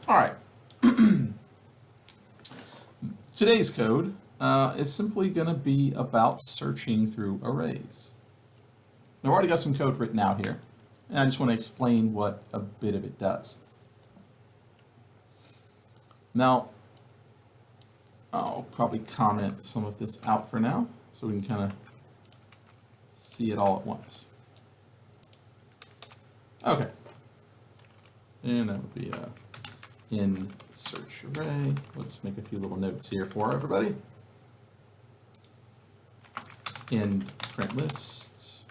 All right. Today's code is simply going to be about searching through arrays. I've already got some code written out here, and I just want to explain what a bit of it does. Now, I'll probably comment some of this out for now, so we can kind of see it all at once. Okay. And that would be in search array. We'll just make a few little notes here for everybody. In print list.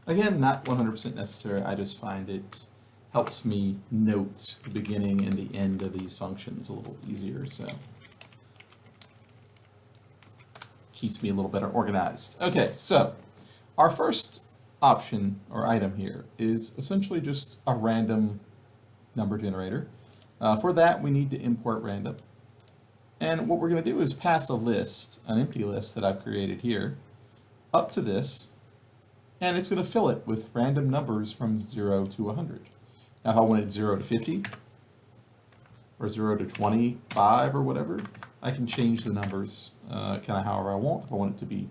Again, not 100% necessary. I just find it helps me note the beginning and the end of these functions a little easier, so keeps me a little better organized. Okay, so our first option or item here is essentially just a random number generator. For that, we need to import random. And what we're going to do is pass a list, an empty list that I've created here, up to this, and it's going to fill it with random numbers from 0 to 100. Now, if I wanted 0 to 50, or 0 to 25, or whatever, I can change the numbers kind of however I want. If I want it to be,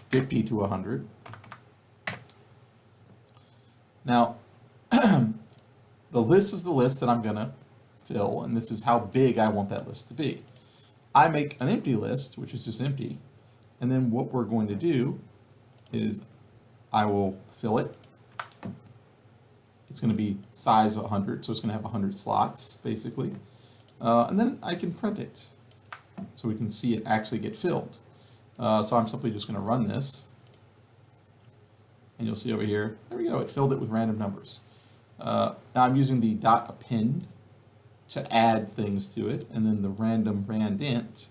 50 to 100. Now, the list is the list that I'm going to fill, and this is how big I want that list to be. I make an empty list, which is just empty, and then what we're going to do is I will fill it. It's going to be size 100, so it's going to have 100 slots, basically. And then I can print it, so we can see it actually get filled. So I'm simply just going to run this, and you'll see over here, there we go, it filled it with random numbers. Now I'm using the .append to add things to it, and then the random randint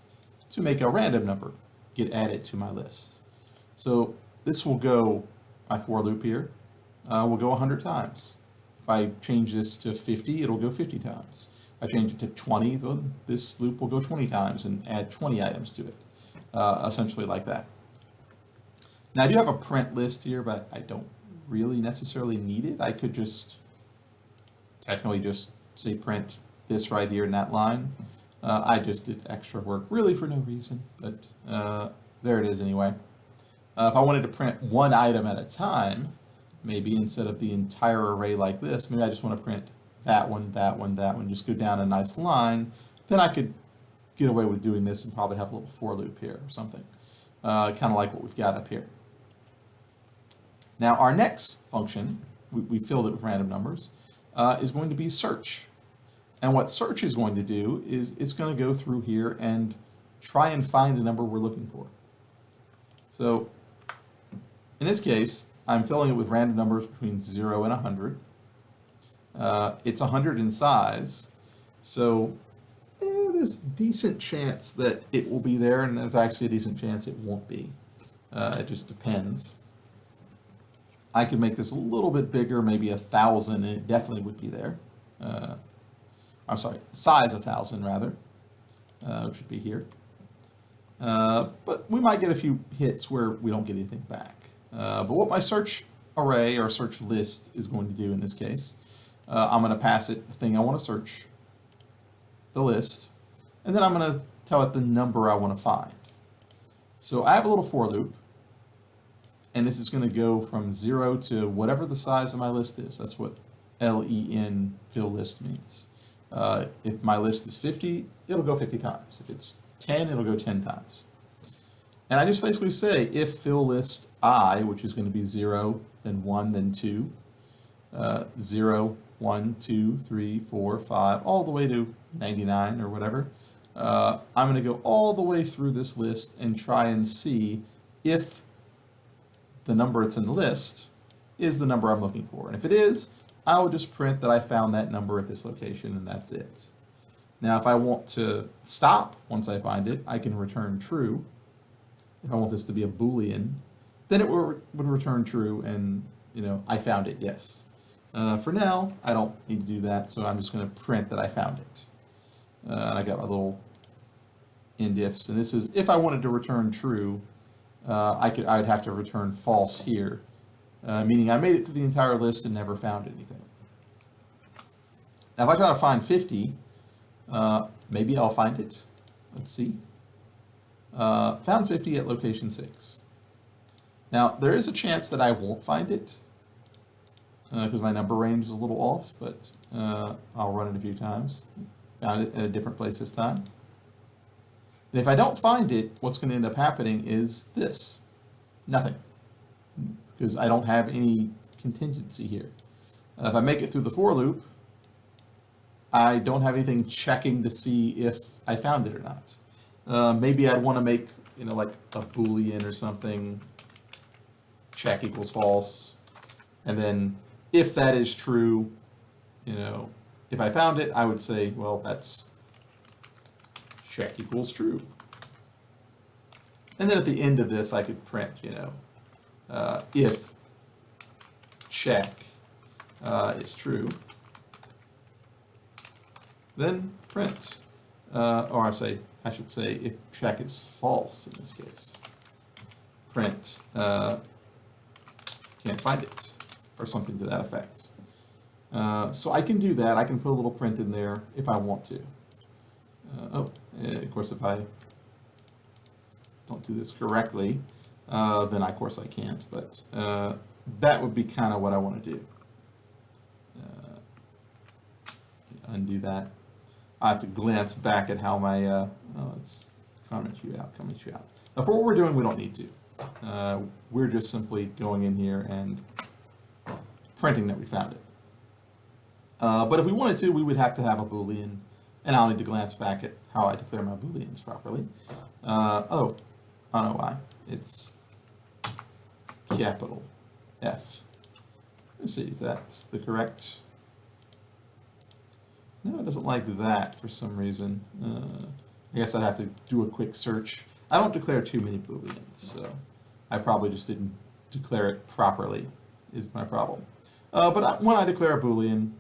to make a random number get added to my list. So this will go, my for loop here, will go 100 times. If I change this to 50, it'll go 50 times. If I change it to 20, then this loop will go 20 times and add 20 items to it, essentially like that. Now I do have a print list here, but I don't really necessarily need it. I could just technically just say print this right here in that line. I just did extra work really for no reason, but there it is anyway. If I wanted to print one item at a time, maybe instead of the entire array like this, maybe I just want to print that one, that one, that one, just go down a nice line, then I could get away with doing this and probably have a little for loop here or something, kind of like what we've got up here. Now our next function, we filled it with random numbers, is going to be search. And what search is going to do is it's going to go through here and try and find the number we're looking for. So in this case, I'm filling it with random numbers between 0 and 100. It's 100 in size, so there's a decent chance that it will be there, and there's actually a decent chance it won't be. It just depends. I could make this a little bit bigger, maybe 1,000, and it definitely would be there. I'm sorry, size 1,000 rather, which would be here. But we might get a few hits where we don't get anything back. But what my search array or search list is going to do in this case, I'm going to pass it the thing I want to search, the list, and then I'm going to tell it the number I want to find. So I have a little for loop, and this is going to go from 0 to whatever the size of my list is. That's what len fill list means. If my list is 50, it'll go 50 times. If it's 10, it'll go 10 times. And I just basically say if fill list I, which is going to be 0, then 1, then 2, 0, 1, 2, 3, 4, 5, all the way to 99 or whatever. I'm going to go all the way through this list and try and see if the number that's in the list is the number I'm looking for. And if it is, I will just print that I found that number at this location, and that's it. Now, if I want to stop once I find it, I can return true. If I want this to be a Boolean, then it would return true, and I found it, yes. For now, I don't need to do that, so I'm just going to print that I found it. And I got my little end ifs, and this is if I wanted to return true, I would have to return false here, meaning I made it through the entire list and never found anything. Now, if I try to find 50, Maybe I'll find it. Let's see. Found 50 at location 6. Now, there is a chance that I won't find it, because my number range is a little off, but I'll run it a few times. Found it at a different place this time. And if I don't find it, what's going to end up happening is this. Nothing. Because I don't have any contingency here. If I make it through the for loop, I don't have anything checking to see if I found it or not. Maybe I'd want to make, like a Boolean or something, check equals false, and then if that is true, if I found it, I would say, well, that's check equals true. And then at the end of this, I could print, if check is true, then print. Or I should say, if check is false in this case, print can't find it, or something to that effect. So I can do that. I can put a little print in there if I want to. Of course, if I don't do this correctly, then of course I can't, but that would be kind of what I want to do. Undo that. I have to glance back at how my, let's comment you out. For what we're doing, we don't need to. We're just simply going in here and printing that we found it. But if we wanted to, we would have to have a Boolean, and I'll need to glance back at how I declare my Booleans properly. I don't know why. It's capital F. Let's see, is that the correct? No, it doesn't like that for some reason. I guess I'd have to do a quick search. I don't declare too many Booleans, so I probably just didn't declare it properly, is my problem. But when I declare a Boolean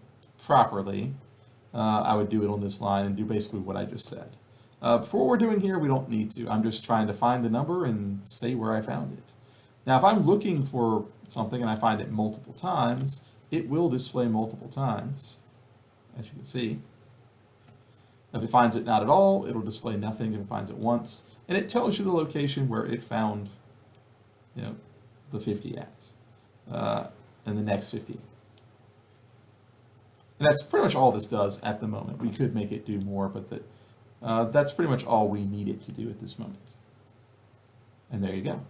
properly, I would do it on this line and do basically what I just said. For what we're doing here, we don't need to. I'm just trying to find the number and say where I found it. Now, if I'm looking for something and I find it multiple times, it will display multiple times, as you can see. If it finds it not at all, it'll display nothing if it finds it once. And it tells you the location where it found, the 50 at, and the next 50. And that's pretty much all this does at the moment. We could make it do more, but that's pretty much all we need it to do at this moment. And there you go.